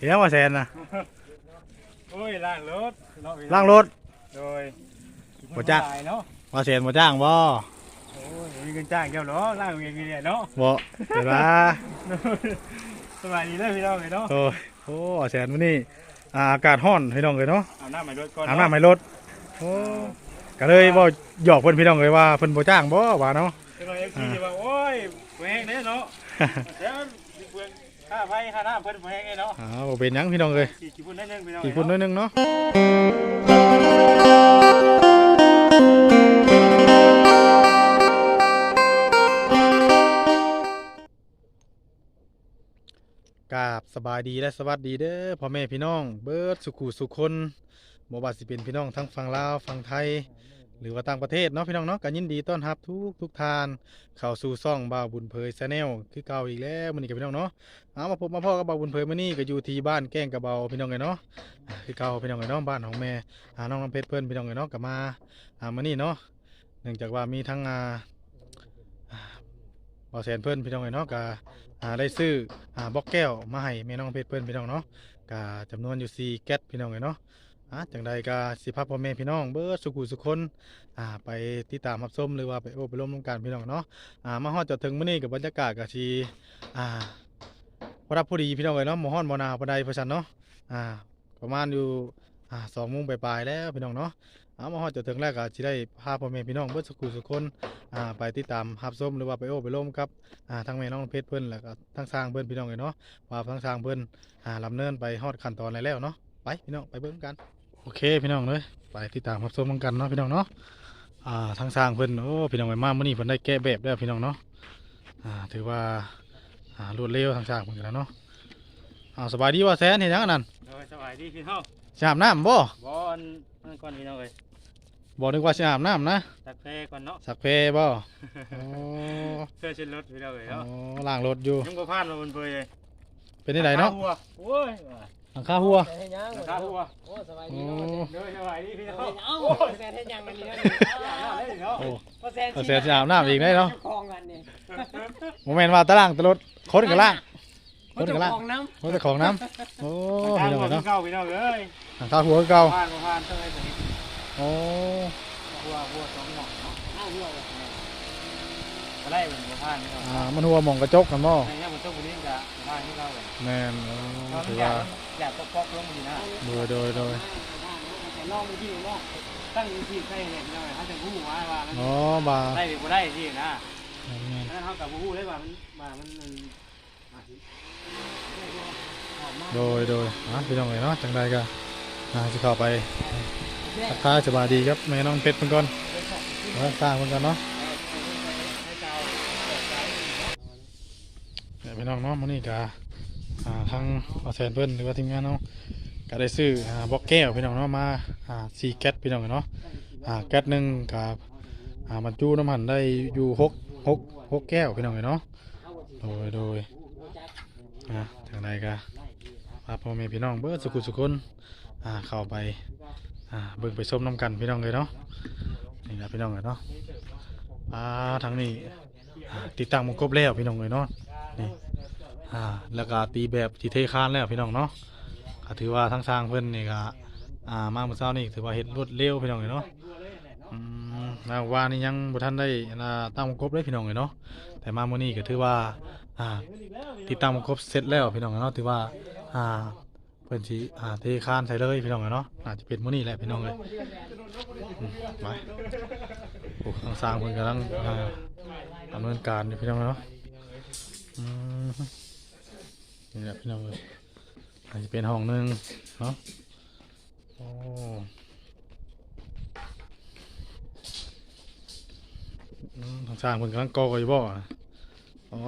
เห็นว่าแซนนะ โอ้ยล้างรถ ล้างรถ โดย บ่จ้าง เนาะ ว่าแซนมาจ้างบ่ โอ้ยมีเงินจ้างเกี่ยวเนาะล้างเองเนี่ยเนาะ บ่เห็นปะ สบายดีเลยพี่น้องเลยเนาะ โอ้ยโอ้แซนมื้อนี้อากาศร้อนพี่น้องเลยเนาะ อาบน้ำใหม่รถก่อน อาบน้ำให้รถโอ้ก็เลยบ่หยอกเพิ่นพี่น้องเลยว่าเพิ่นบ่จ้างบ่ว่าเนาะ จะมาเอฟซีจะว่าโอ้ยแพงเนี่ยเนาะเดี๋ยวเปลืองค่าไฟค่าน้ำเพิ่นแพงไงเนาะ บ่เป็นหยังพี่น้องเลย กี่พุ่นได้นึงพี่น้อง อีกคนน้อยหนึงเนาะกราบสบายดีและสวัสดีเด้อพ่อแม่พี่น้องเบิดสุขุสุคนบ่ว่าสิเป็นพี่น้องทั้งฝั่งลาวฝั่งไทยหรือว่าต่างประเทศเนาะพี่น้องเนาะก็ยินดีต้อนรับทุกทานเข้าสู่ช่องบ่าวบุญเผยชาแนลคือเก่าอีกแล้วมื้อนี้กับพี่น้องเนาะเอามาพบมาพ่อกับบ่าวบุญเผยมื้อนี้ก็อยู่ที่บ้านแก้งกระเบาพี่น้องเอ้ยเนาะคือเก่าพี่น้องเอ้ยเนาะบ้านของแม่น้องน้ำเพชรเพิ่นพี่น้องเอ้ยเนาะก็มามื้อนี้เนาะเนื่องจากว่ามีทั้งบ่าวแสนเพิ่นพี่น้องเอ้ยเนาะก็ได้ซื้อบล็อกแก้วมาให้แม่น้องเพชรเพิ่นพี่น้องเนาะก็จำนวนอยู่4แก๊สพี่น้องเอ้ยเนาะจังใดก็สิพาพ่อแม่พี่น้องเบิดสุขุสุคนไปติดตามรับชมหรือว่าไปโอ้ไปร่วมกันพี่น้องเนาะมาฮอดจนถึงมื้อนี้กับบรรยากาศก็สิพอรับพอดีพี่น้องเอ้ยเนาะบ่ฮ้อนบ่หนาวปานใดเพราะฉะนั้นเนาะประมาณอยู่2 โมงปลายๆแล้วพี่น้องเนาะมาฮอดจนถึงแล้วก็สิได้พาพ่อแม่พี่น้องเบิดสุขุสุคนไปติดตามรับชมหรือว่าไปโอ้ไปร่วมกับทั้งแม่น้องเพชรเพิ่นแล้วก็ทั้งสร้างเพิ่นพี่น้องเอ้ยเนาะว่าทั้งสร้างเพิ่นดำเนินไปฮอดขั้นตอนไหนแล้วเนาะไปพี่น้องไปเบิ่งกันโอเคพี่น้องเลยไปติดตามรับชมกันเนาะพี่น้องเนาะทั้งสร้างเพิ่นโอ้พี่น้องไปมามื้อนี้เพิ่นได้แก้แบบแล้วพี่น้องเนาะถือว่ารวดเร็วทั้งสร้างเพิ่นกันแล้วเนาะสบายดีว่าแซนเห็นยังอันนั้น โดยสบายดีพี่น้อง สิอาบน้ำบ่ บอลนั่นก่อนพี่น้องเลย บ่นึกว่าสิอาบน้ำนะ ตักแพก่อนเนาะ สักเพบ่โอ้ เสื้อเช็ดรถพี่น้องเลยเนาะ ล้างรถอยู่ ยังบ่ผ่านมาบนเปยเลย เป็นที่ไหนเนาะ โอ้ย หลังคาหัว แซนเฮ็ดยัง ข้าหัว โอ้สบายดีเนาะ โดยสบายดีพี่น้อง เอ้าแซนเฮ็ดยังกันนี่ เนาะ โอ้ ก็แซน เอาแซนสิอาบน้ำอีกได้เนาะ คลองกันนี่ โมเมนต์ว่าตารางตะรถคนกับล่างคนกับล่าง คลองน้ คนแต่ของน้ำโอ้ ข้า พี่ หั น้อง ว เนาะ เก่าพี่น้องเอ้ย หลังคาหัวคือเก่า ผ่านผ่านเท่าไหร่ โอ้ หัวสองหน่อเนาะเอาหัวอะไรเหมือนผ่านพี่น้อง มันหัวหมองกระจกกันบ่ ในนี้มันต้องคนนี้จะผ่านที่เราเลย แม่น เรา ถือ อยา ว่าก อยากตกป๊อกลงมาดีนะ โดย ำลองดูที่ลอง ตั้งที่ใส่เนี่ยพี่น้องเขาจะพูดว่ามัน อ๋อบา ได้หรือไม่ได้ที่นะนั่นเขากับพูดได้ว่ามัน โดยพี่น้องเลยเนาะจังใดก็จะเข้าไปทักทายสบายดีครับแม่น้องเพชรเพิ่นก่อนสร้างเพิ่นก่อนเนาะพี่น้องเนาะมื้อนี้ก็ทางบ่แซนเพิ่นหรือว่าทีมงานเนาะก็ได้ซื้อบล็อกแก้วพี่น้องเนาะมา4แก๊สพี่น้องเนาะแก๊สหนึงกับบรรจุน้ำมันได้อยู่6แก้วพี่น้องเนาะโดยทางใดก็พาพ่อแม่พี่น้องเบิดสุขุสุคนเข้าไปเบิ่งไปชมน้ำกันพี่น้องเลยเนาะนี่นะพี่น้องเลยเนาะทางนี้ติดตั้งมงกบแล้วพี่น้องเลยเนาะนี่แล้วก็ตีแบบที่เทคานแล้วพี่น้องเนาะก็ถือว่าทั้งสร้างเพิ่นนี่ก็มาเมื่อเช้านี่ถือว่าเห็นรวดเร็วพี่น้องเลยเนาะแล้วว่านี่ยังบ่ทันได้ตั้งมงกบเลยพี่น้องเลยเนาะแต่มามื้อนี้ก็ถือว่าติดตั้งมงกบเสร็จแล้วพี่น้องเนาะถือว่าเพิ่นสิเทคานใส่เลยพี่น้องเนาะอาจจะเป็นมื้อนี้แหละพี่น้องเลยไปโอ้ทางสร้างเพิ่นกำลังดำเนินการอยู่พี่น้องเนาะนี่แหละพี่น้องเลยอาจจะเป็นห้องนึงเนาะโอ้ทางสร้างเพิ่นกำลังก่ออยู่บ่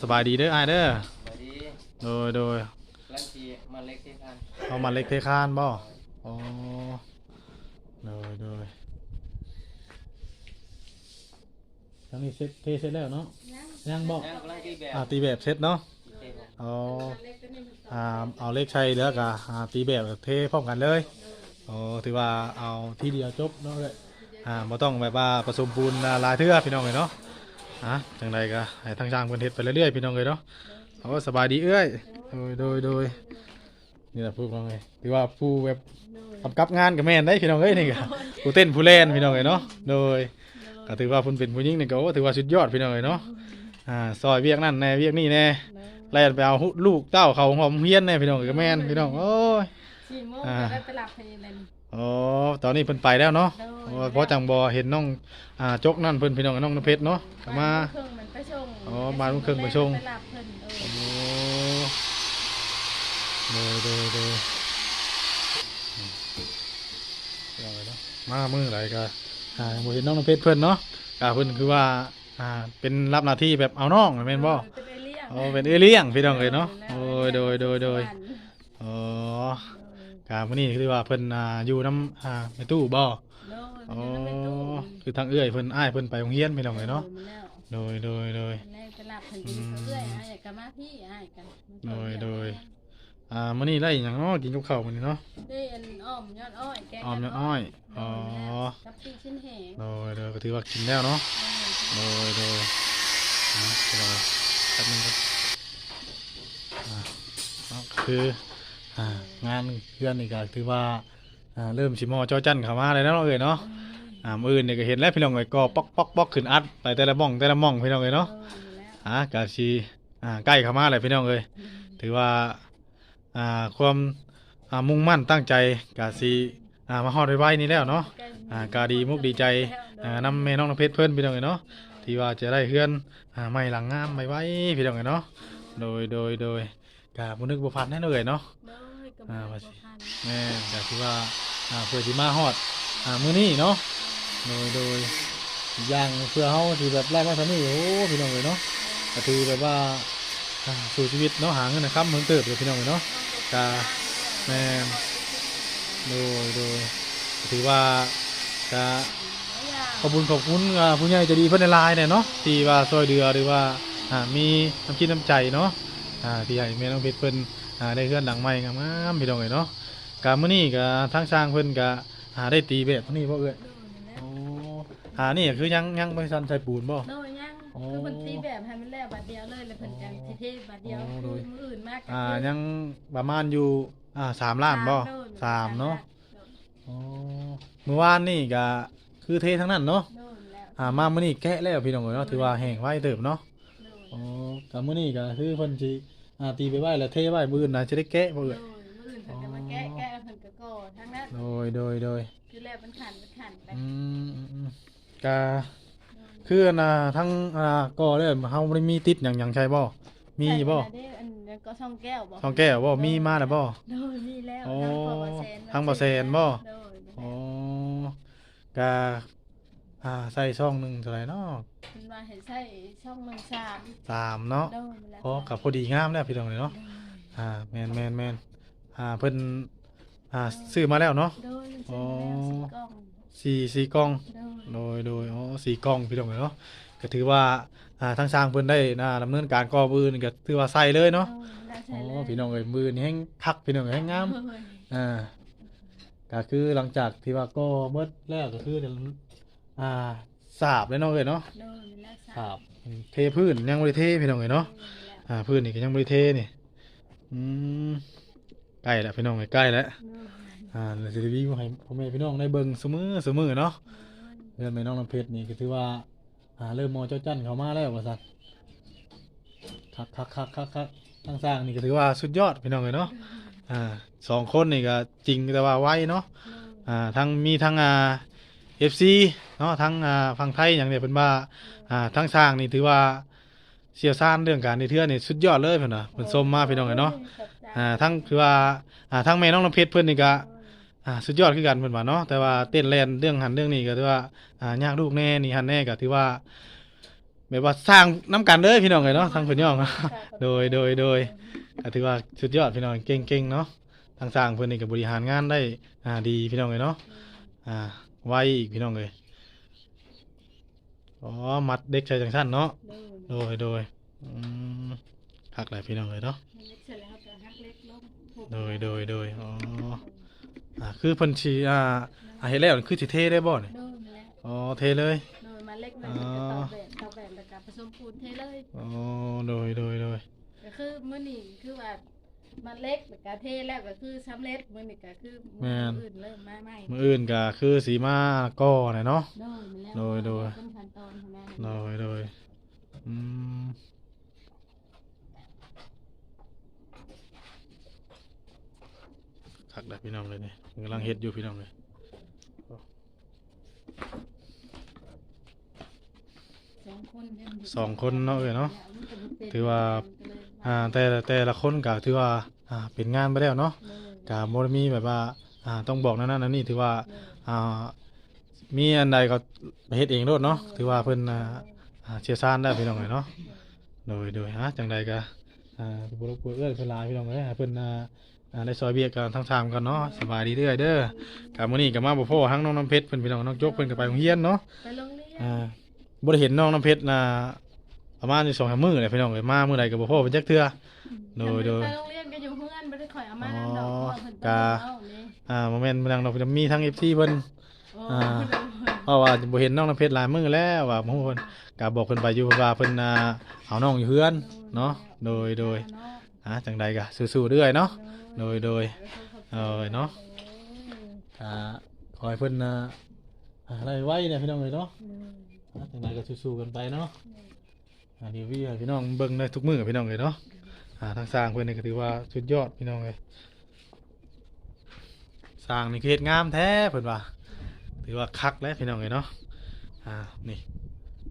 สบายดีเด้ออ้ายเด้อ สวัสดี โดยลังทีมาเล็กที่ทาน เอามาเล็กเทคานบ่อ๋อโดยทางนี้เสร็จแล้วเนาะยังบ่ ยังกำลังตีแบบ ตีแบบเสร็จเนาะเอาเอาเลขใช้แล้วก็ตีแบบเทพร้อมกันเลยถือว่าเอาทีเดียวจบเนาะเลยบ่ต้องแบบว่าผสมปูนหลายเทื่อพี่น้องเลยเนาะจังใดก็ให้ทางช่างเพิ่นเฮ็ดไปเรื่อยๆพี่น้องเลยเนาะสบายดีเอ้ยโดยโ นี่แหละพูดน้องเลยคือว่าผู้แบบกำกับงานกับแม่นได้พี่น้องเอ้ยนี่ก็ผู้เต้นผู้เล่นพี่น้องเอ้ยเนาะโดยก็ถือว่าเพิ่นเป็นผู้หญิงนี่ก็โอ้ถือว่าสุดยอดพี่น้องเอ้ยเนาะซอยเวียกนั่นแน่เวียกนี่แน่แล่นไปเอาลูกเต้าเขาหอมเฮียนแน่พี่น้องเอ้ยก็แม่นพี่น้องโอ้ย 4 โมงก็ได้ไปหลับให้เลย อ๋อตอนนี้เพิ่นไปแล้วเนาะ โดย เพราะจังบ่เห็นน้องจกนั่นเพิ่นพี่น้องกับน้องน้ำเพชรเนาะก็มา เครื่องมันไปชง อ๋อมาลูกเครื่องไปส่ง ไปหลับเพิ่น โอ้โดยเอาเลยเนาะมามื้อไหนก็บ่เห็นน้องน้ำเพชรเพิ่นเนาะก็เพิ่นคือว่าเป็นรับหน้าที่แบบเอาน้องแม่นบ่ เป็นเอเลี่ยน อ๋อเป็นเอเลี้ยงพี่น้องเอ้ยเนาะโอ้ยโดยอ๋อมื้อนี้คือว่าเพิ่นอยู่นำในตู้บ่ อ๋อคือทางเอื้อยเพิ่นอ้ายเพิ่นไปโรงเรียนพี่น้องเอ้ยเนาะโดย ไปหลับเพิ่นกินเรื่อยอยากกลับมาพี่อ้ายกัน โดยมื้อนี้ได้หยังเนาะกินกับข้าวมื้อนี้เนาะ ได้อันอ้อมยอดอ้อยแกง อ้อมยอดอ้อยอ๋อ กับปีชิ้นแห้ง โดยก็ถือว่ากินแล้วเนาะโดยแป๊บนึงครับคืองานเพื่อนนี่ก็ถือว่าเริ่มสิมอจอจันเข้ามาเลยเนาะเอ้ยเนาะมื้ออื่นนี่ก็เห็นแล้วพี่น้องเอ้ยก็ป๊อกขึ้นอัดไปแต่ละหม่องพี่น้องเอ้ยเนาะก็สิใกล้เข้ามาแล้วพี่น้องเอ้ยถือว่าความมุ่งมั่นตั้งใจก็สิมาฮอดไวๆนี่แล้วเนาะก็ดีมุกดีใจนำแม่น้องน้ำเพชรเพิ่นพี่น้องเอ้ยเนาะที่ว่าจะได้เฮือนใหม่หลังงามไว้พี่น้องเอ้ยเนาะโดยก็บ่นึกบ่ฝันแน่เอ้ยเนาะ ว่าสิแม่ก็คือว่าเพื่อสิมาฮอดมื้อนี้เนาะโดยอีกอย่างเพื่อเฮาที่แบบแรกมาซะนี่โอ้พี่น้องเอ้ยเนาะก็ถือแบบว่าสู่ชีวิตเนาะหาเงินนะครับเมืองเติบเลยพี่น้องเอ้ยเนาะก็แม่นโดยถือว่าก็ขอบคุณผู้ใหญ่ใจดีเพิ่นในไลน์เนี่ยเนาะที่ว่าช่วยเหลือหรือว่ามีน้ำคิดน้ำใจเนาะที่ให้แม่น้องเพชรเพิ่นได้เฮือนหลังใหม่งามๆพี่น้องเอ้ยเนาะก็มื้อนี้ก็ทางสร้างเพิ่นก็ได้ตีแบบนี้บ่เอ้ยโอ้นี่คือยังบ่ทันใส่ปูนบ่ โดยยังคือเพิ่นตีแบบให้มันแล้วบัดเดียวเลยแล้วเพิ่นจังสิเทบัดเดียวคือมื้ออื่นมากก็ยังประมาณอยู่3ล้านบ่3เนาะอ๋อเมื่อวานนี่ก็คือเททั้งนั้นเนาะ โดนแล้ว มามื้อนี้แกะแล้วพี่น้องเอ้ยเนาะถือว่าแห้งไว้เติบเนาะอ๋อก็มื้อนี้ก็คือเพิ่นสิตีไปไว้แล้วเทไว้มื้ออื่นน่าจะได้แกะบ่ โด เอ้ ย ย มื้ออื่นเพิ่นก็มาแก้เพิ่นก็ก่อทั้งนั้น โดย คือแล้วมันขันไป ก็คือทั้งก็เลยเฮาบ่ได้มีติดหยังใช่บ่มีบ่ อันก็ช่องแก้วบ่ ทองแก้วบ่มีมาแล้วบ่ โดยมีแล้ว โอ้ ทางบ่แซน บ่ โดย อ๋อก็ใส่ช่องหนึงเท่าไหร่เนาะ เพิ่นว่าให้ใช้ช่องเมือง3 3เนาะ โดยแล้ว อ๋อก็พอดีงามแล้วพี่น้องเนาะแม่นเพิ่นซื้อมาแล้วเนาะ โดยมันซื้อแล้วสี่กล่อง โดย โดยอ๋อ4กล่องพี่น้องเนาะก็ถือว่าทางสร้างเพิ่นได้ดำเนินการก่อบื้อนี่ก็ถือว่าใส่เลยเนาะ โดยแล้ว อ๋ ใช้ อพี่น้องเอ้ยมือนี่แฮงคักพี่น้องเอ้ยแฮงงามก็คือหลังจากที่ว่าก็เบิดแล้วก็คือเดี๋ยวสาบเลยเนาะเอ้ยเนาะ โดยแล้ว สาบเทพื้นยังบ่ได้เทพี่น้องเอ้ยเนาะพื้นนี่ก็ยังบ่ได้เทนี่ใกล้แล้วพี่น้องเอ้ยใกล้แล้วแล้วสิได้วิวให้พ่อแม่พี่น้องได้เบิ่งซุมื้อเนาะเรื่องแม่น้องน้ำเพชรนี่ก็ถือว่าเริ่มมอเจ้าจั่นเข้ามาแล้วว่าซั่นคักทางสร้างนี่ก็ถือว่าสุดยอดพี่น้องเอ้ยเนาะ2คนนี่ก็จริงแต่ว่าไวเนาะทั้งมีทั้งFC เนาะทั้งฝั่งไทยอย่างเนี่ยเพิ่นว่าทั้งสร้างนี่ถือว่าเชี่ยวชาญเรื่องการเทื่อนี่สุดยอดเลยเพิ่นน่ะเพิ่นชมมาพี่น้องเอ้ยเนาะทั้งคือว่าทั้งแม่น้องน้ำเพชรเพิ่นนี่ก็สุดยอดคือกันเพิ่นว่าเนาะแต่ว่าเต้นแล่นเรื่องหันเรื่องนี้ก็ถือว่ายากลูกแน่นี่หันแน่ก็ถือว่าแบบว่าสร้างน้ำกันเด้อพี่น้องเอ้ยเนาะทั้งเพิ่นย่องโดยก็ถือว่าสุดยอดพี่น้องเก่งๆเนาะทางสร้างเพิ่นนี่ก็บริหารงานได้ดีพี่น้องเอ้ยเนาะไวอีกพี่น้องเอ้ยอ๋อมัดเด็กใช้จังซั่นเนาะโดยคักหลายพี่น้องเอ้ยเนาะโดยอ๋อคือเพิ่นสิเฮ็ดแล้วคือสิเทได้บ่นี่ โดยแล้ว อ๋อเทเลย โดยมาเล็กมันจะต่อแบบแล้วก็ผสมปูนเทเลย อ๋อโดย ก็คือมื้อนี้คือว่า มันเล็กแล้วก็เทแล้วก็คือสำเร็จมื้อนี้ก็คือ แม่น อื่นเริ่มมาใหม่ มื้ออื่นก็คือสีมาก่อน่ะเนาะ โดย โดย เป็นขั้นตอนของแม่ โดยอืมคักได้พี่น้องเลยนี่กำลังเฮ็ดอยู่พี่น้องเลย สองคนเนาะเนาะถือว่าแต่ละคนก็ถือว่าเป็นงานไปแล้วเนาะก็บ่ได้มีแบบว่าต้องบอกนั่นนี่ถือว่ามีอันใดก็ไปเฮ็ดเองโลดเนาะถือว่าเพิ่นเชี่ยวชาญได้พี่น้องเลยเนาะโดยจังใดก็บ่รบกวนเอื้อนเพิ่นหลายพี่น้องเอ้ยให้เพิ่นได้ซอยเบียกกันทั้ง3กันเนาะสบายดีเด้อเด้อก็มื้อนี้ก็มาบ่พอทั้งน้องน้ำเพชรเพิ่นพี่น้องน้องจกเพิ่นก็ไปโรงเรียนเนาะ ไปโรงเรียน บ่ได้เห็นน้องน้ำเพชรประมาณอยู่2-3มื้อเลยพี่น้องเอ้ยมามื้อใดก็บ่พอเป็นจักเทื่อโดย ไปโรงเรียนก็อยู่เพื่อนบ่ได้ข่อยเอามานั่นดอก อ๋อ เพิ่น กะ เอาเลย บ่แม่นบ่ดังดอกจะมีทั้ง FC เพิ่น โอ้ เพราะว่าบ่เห็นน้องน้ำเพชรหลายมื้อแล้วว่าหมู่เพิ่นก็บอกเพิ่นไปอยู่ว่าเพิ่นเอาน้องอยู่เฮือนเนาะโดยจังใดก็สู้ๆเรื่อยเนาะโดยเนาะขอให้เพิ่นได้ไว้เนี่ยพี่น้องเอ้ยเนาะจังใดก็สู้ๆกันไปเนาะรีวิวให้พี่น้องเบิ่งได้ทุกมื้อพี่น้องเอ้ยเนาะทางสร้างเพิ่นนี่ก็ถือว่าสุดยอดพี่น้องเอ้ยสร้างนี่คือเฮ็ดงามแท้เพิ่นว่าถือว่าคักแล้วพี่น้องเอ้ยเนาะนี่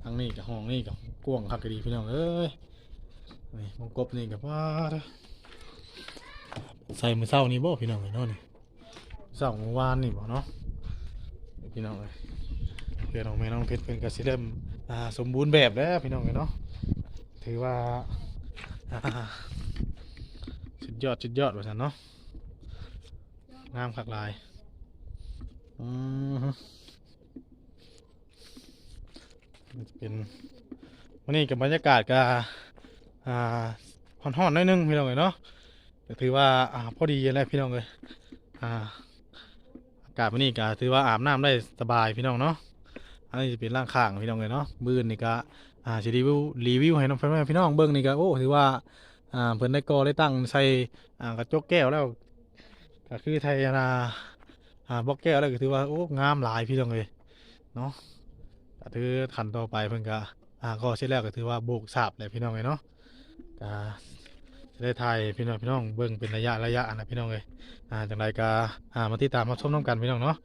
ทางนี้กับห้องนี่กับกว้างคักก็ดีพี่น้องเอ้ยนี่วงกบนี่ก็ว่าเด้อใส่มื้อเช้านี้บ่พี่น้องเอ้ยเนาะนี่เช้าเมื่อวานนี่บ่เนาะพี่น้องเอ้ยเพื่อนของแม่น้องเพชรเพิ่นก็สิเริ่มสมบูรณ์แบบแล้วพี่น้องเอ้ยเนาะถือว่าสุดยอดว่าซั่นเนาะงามคักหลายเป็นวันนี้กับบรรยากาศก็ฮ้อนๆหน่อยนึงพี่น้องเอ้ยเนาะก็ถือว่าพอดีแล้วพี่น้องเอ้ยอากาศวันนี้ก็ถือว่าอาบน้ำได้สบายพี่น้องเนาะอันนี้จะเป็นร่างข้างพี่น้องเอ้ยเนาะมื้อนี้ก็สิรีวิวให้น้องพี่น้องเบิ่งนี่ก็โอ้ถือว่าเพิ่นได้ก่อได้ตั้งใส่กระจกแก้วแล้วก็คือไทยบล็อกแก้วแล้วก็ถือว่าโอ้งามหลายพี่น้องเอ้ยเนาะก็ถือขั้นต่อไปเพิ่นก็ก็เสร็จแล้วก็ถือว่าโบกสาบแล้วพี่น้องเอ้ยเนาะก็จะได้ถ่ายพี่น้องเบิ่งเป็นระยะนะพี่น้องเอ้ยจังไดก็มาติดตามมาชมน้ำกันพี่น้องเนาะ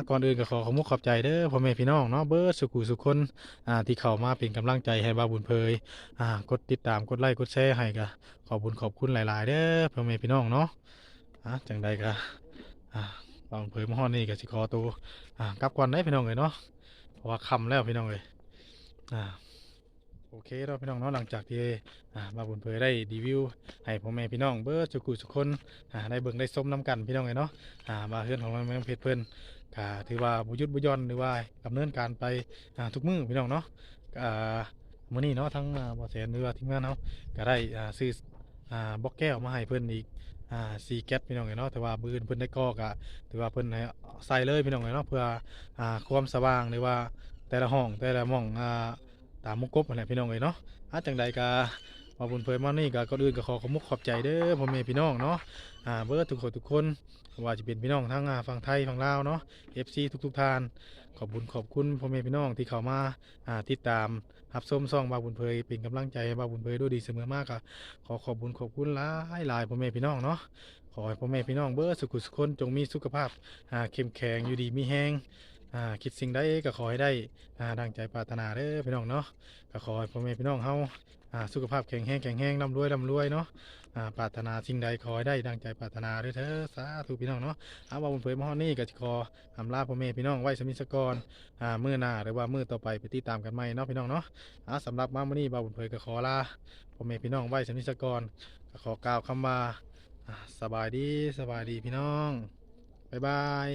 ก่อนอื่นก็ขอบคุณขอบใจเด้อพ่อแม่พี่น้องเนาะเบิดสุขุสุขคนที่เข้ามาเป็นกำลังใจให้บ่าวบุญเพยกดติดตามกดไลค์กดแชร์ให้ก็ขอบคุณหลายๆเด้อพ่อแม่พี่น้องเนาะจังใดก็บ่าวบุญเพยมาฮอดนี่ก็สิขอตัวกลับก่อนได้พี่น้องเอ้ยเนาะเพราะว่าค่ำแล้วพี่น้องเอ้ยโอเคเราพี่น้องเนาะหลังจากที่บ่าวบุญเพยได้รีวิวให้พ่อแม่พี่น้องเบิดสุขุสุขคนได้เบิ่งได้ชมน้ำกันพี่น้องเอ้ยเนาะมาเฮือนของแม่เพชรเพิ่นก็ถือว่าบ่หยุดบ่หย่อนหรือว่าดำเนินการไปทุกมื้อพี่น้องเนาะมื้อนี้เนาะทั้งบ่แสนหรือว่าทีมงานเฮาก็ได้ซื้อบล็อกแก้วมาให้เพิ่นอีก4แก๊สพี่น้องเอ้ยเนาะแต่ว่ามื้ออื่นเพิ่นได้ก่อก็ถือว่าเพิ่นให้ใส่เลยพี่น้องเอ้ยเนาะเพื่อความสว่างหรือว่าแต่ละห้องแต่ละหม่องตามมุกกบนั่นแหละพี่น้องเอ้ยเนาะจังใดก็บ่บุญเผยมานี่ก็ก่อนอื่นก็ขอขอบใจเด้อพ่อแม่พี่น้องเนาะเบิดทุกคนว่าจะเป็นพี่น้องทั้งฝั่งไทยฝั่งลาวเนาะ FC ทุกท่านขอบคุณพ่อแม่พี่น้องที่เข้ามาติดตามรับชมช่องบ่าวบุญเพยเป็นกำลังใจให้บ่าวบุญเพยด้วยดีเสมอมากก็ขอบคุณหลายพ่อแม่พี่น้องเนาะขอให้พ่อแม่พี่น้องเบิดสุขสุขคนจงมีสุขภาพเข้มแข็งอยู่ดีมีแฮงคิดสิ่งใดก็ขอให้ได้ดังใจปรารถนาเด้อพี่น้องเนาะก็ขอให้พ่อแม่พี่น้องเฮาสุขภาพแข็งแรงร่ำรวยเนาะปรารถนาสิ่งใดขอให้ได้ดังใจปรารถนาด้วยเถิดสาธุพี่น้องเนาะบ่าวบุญเพยมาฮอดนี้ก็สิขออำลาพ่อแม่พี่น้องไว้สมิสกรมื้อหน้าหรือว่ามื้อต่อไปไปติดตามกันใหม่เนาะพี่น้องเนาะสำหรับมื้อนี้บ่าวบุญเพยก็ขอลาพ่อแม่พี่น้องไว้สมิสกรก็ขอกล่าวคำว่าสบายดีพี่น้องบ๊ายบาย